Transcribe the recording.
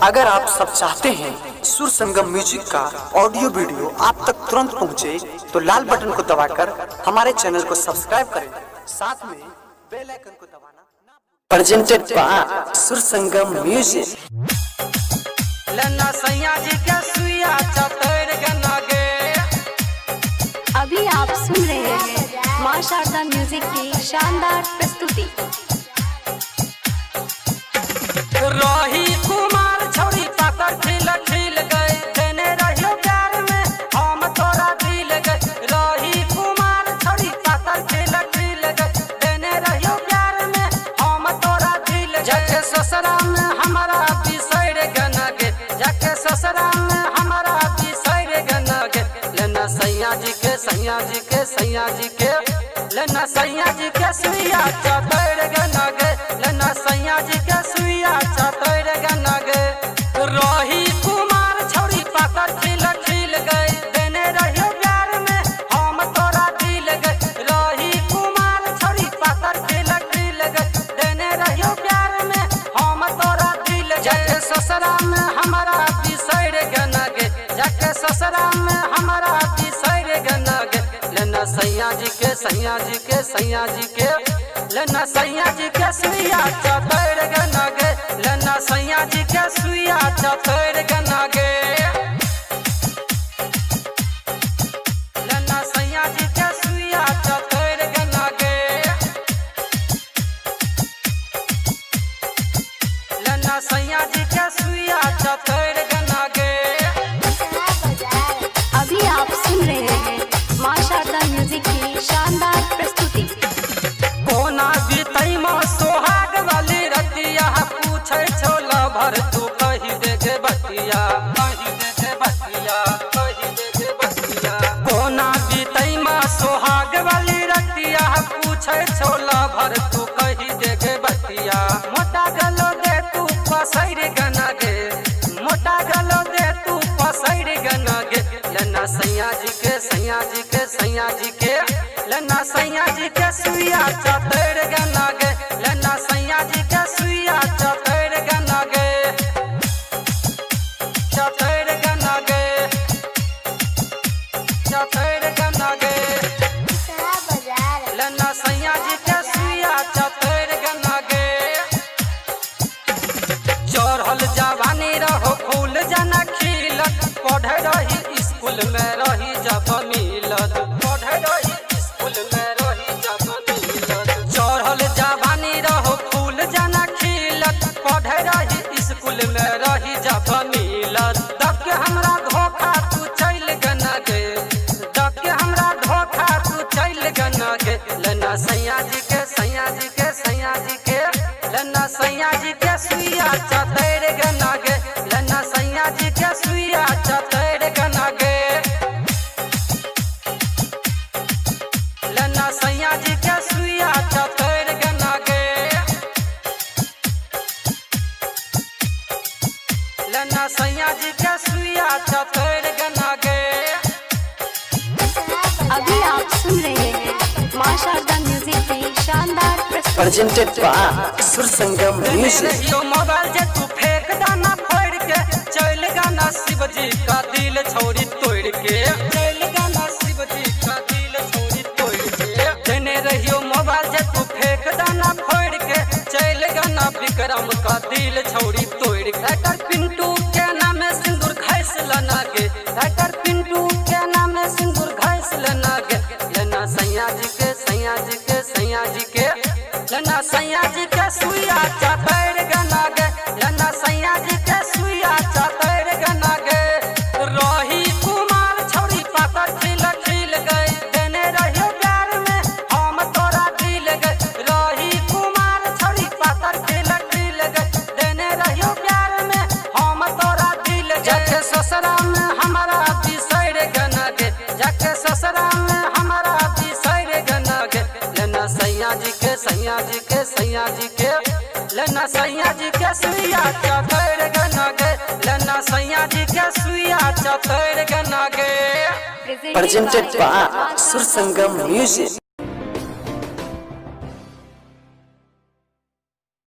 अगर आप सब चाहते हैं सुर संगम म्यूजिक का ऑडियो वीडियो आप तक तुरंत पहुंचे, तो लाल बटन को दबाकर हमारे चैनल को सब्सक्राइब करें, साथ में बेल आइकन को दबाना। प्रेजेंटेड बाय सुर संगम म्यूजिक। अभी आप सुन रहे हैं मां शारदा म्यूजिक की शानदार प्रस्तुति। रही कुमार छौरी पाकर खिल खिल गए, देने रहियो प्यार में हम तोरा दिल गए। रही कुमार छौरी पाकर खिल खिल गए, देने रहियो प्यार में हम तोरा दिल गए। जाके ससुरा में हमारा बिसर गना गे, जाके ससुरा में हमारा बिसर गना गे। लेना सैया जी के सैया जी के सैया जी के, लेना सैया जी के सुइया चतर गना गे, लेना सैया जी के सुइया चतर गना गे। रही कुमार छौरी पाकर खिल खिल गए, देने रहियो प्यार में हम तोरा दिल गए। रही कुमार छौरी पाकर खिल खिल गए, देने रहियो प्यार में हम तोरा दिल गए। जाके ससुरा में हमारा बिसर गना गे, जाके ससुरा में हमारा बिसर गना गे। लेना सैया जी के सैया जी के सैया जी के, लेना सैया जी के सुइया चतर गना गे, लेना सैया जी के सुइया चतर गना गे। लेना सैया जी के सुइया चतर गना गे, लेना सैया जी के सुइया चतर गना गे। अभी आप सुन रहे हैं मां शारदा म्यूजिक की शानदार प्रस्तुति। कोना बीतई मां सोहाग वाली रतिया, पूछे छोला भर तू कही दे गे बतिया, कही दे गे बतिया, कही दे गे बतिया। कोना बीतई मां सोहाग वाली रतिया, पूछे छोला भर तू कही दे गे बतिया। मोटा गलो दे तू पसैर गना गे, मोटा गलो दे तू पसैर गना गे। लेना सैया जी के सैया जी के सैया जी के, लेना सैया जी के सुइया चतर गना गे, लेना सैया जी के सुइया चतर गना गे, चतर गना गे, चतर गना गे। लेना सैया जी के सुइया चतर गना गे। चढ़ल जवानी रहो फूल जना खिलत, पढ़े रही स्कूल में रही जब मिलत, पढ़े रही स्कूल में रही जब मिलत। चढ़ल जवानी रहो फूल जना खिलत, पढ़े रही स्कूल में रही जब मिलत। दब के हमरा धोखा तू चल गना गे, दब के हमरा धोखा तू चल गना गे। लेना सैया जी के सैया जी के सैया जी के, लेना सैया जी के सुइया चतर गना गे, लेना सैया जी के सुइया चतर गना गे। लेना सैया जी के सुइया चतर गना गे, लेना सैया जी के सुइया चतर गना गे। अभी आप सुन रहे हैं मां शारदा म्यूजिक की शानदार प्रस्तुति। प्रेजेंटेड बाय सुर संगम म्यूजिक। मोबाइल जे तू फेंक दाना फोड़ के, चल गाना शिव जी का दिल छौरी तोड़ के, चल गाना शिव जी का दिल छौरी तोड़ के। देने रहियो मोबाइल जे तू फेंक दाना फोड़ के, चल गाना विक्रम का दिल छौरी तोड़ के। डॉक्टर पिंटू के नाम सिंदूर घैस लना गे, डॉक्टर पिंटू के नाम सिंदूर घैस लना गे। लेना सैया जी के सैया जी के सैया जी के, लेना सैया जी के सुइया चतर गना गे, लेना सैया जी के सुइया चतर गना गे। रही कुमार छौरी पाकर खिल खिल गए, देने रहियो प्यार में हम तोरा दिल गए। रही कुमार छौरी पाकर खिल खिल गए, देने रहियो प्यार में हम तोरा दिल गए। जाके ससुरा में हमारा बिसर गना गे, जाके ससुरा में हमारा बिसर गना गे। लेना सैया जी के सैया जी के सैया जी के, लेना सैया जी के सुइया चतर गना गे, लेना सैया जी के सुइया चतर गना गे। प्रेजेंटेड बाय सुर संगम म्यूजिक।